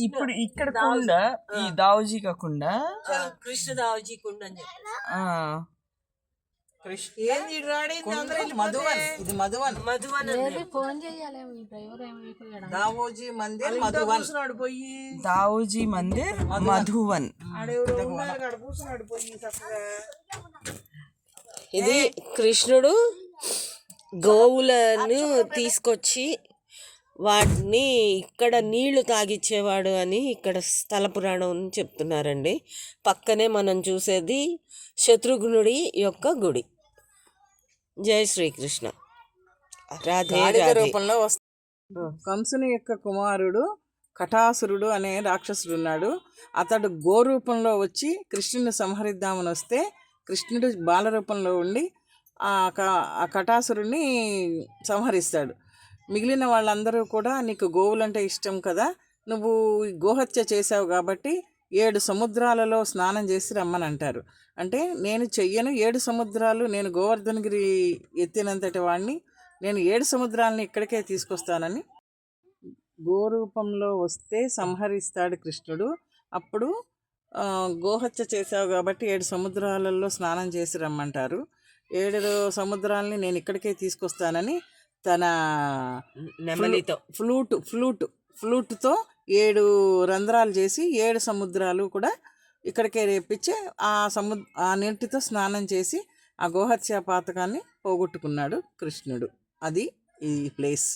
ఇప్పుడు ఇక్కడ కుండ ఈ దావుజీ కాకుండా కృష్ణ దావుజీ కుండ అని చెప్పి మధువన్ ఇది మధువన్ దావోజీ మందిర్ మధువన్ దావుజీ మందిర్ మధువన్. ఇది కృష్ణుడు గోవులను తీసుకొచ్చి వాటిని ఇక్కడ నీళ్లు తాగిచ్చేవాడు అని ఇక్కడ స్థల పురాణం చెప్తున్నారండి. పక్కనే మనం చూసేది శత్రుఘ్నుడి యొక్క గుడి. జై శ్రీకృష్ణ. రాధే రూపంలో కంసుని యొక్క కుమారుడు కటాసురుడు అనే రాక్షసుడు ఉన్నాడు. అతడు గోరూపంలో వచ్చి కృష్ణుని సంహరిద్దామని వస్తే కృష్ణుడు బాలరూపంలో ఉండి ఆ కటాసురుడిని సంహరిస్తాడు. మిగిలిన వాళ్ళందరూ కూడా నీకు గోవులంటే ఇష్టం కదా, నువ్వు గోహత్య చేసావు కాబట్టి 7 సముద్రాలలో స్నానం చేసి రమ్మని అంటారు. అంటే నేను చెయ్యను, 7 సముద్రాలు, నేను గోవర్ధనగిరి ఎత్తినంతటి వాడిని, నేను 7 సముద్రాలని ఇక్కడికే తీసుకొస్తానని గోరూపంలో వస్తే సంహరిస్తాడు కృష్ణుడు. అప్పుడు గోహత్య చేసావు కాబట్టి 7 సముద్రాలలో స్నానం చేసి రమ్మంటారు. 7 సముద్రాలని నేను ఇక్కడికే తీసుకొస్తానని తన నెమలితో ఫ్లూట్తో 7 రంధ్రాలు చేసి 7 సముద్రాలు కూడా ఇక్కడికే రేపించి ఆ నీటితో స్నానం చేసి ఆ గోహత్య పాతకాన్ని పోగొట్టుకున్నాడు కృష్ణుడు. అది ఈ ప్లేస్.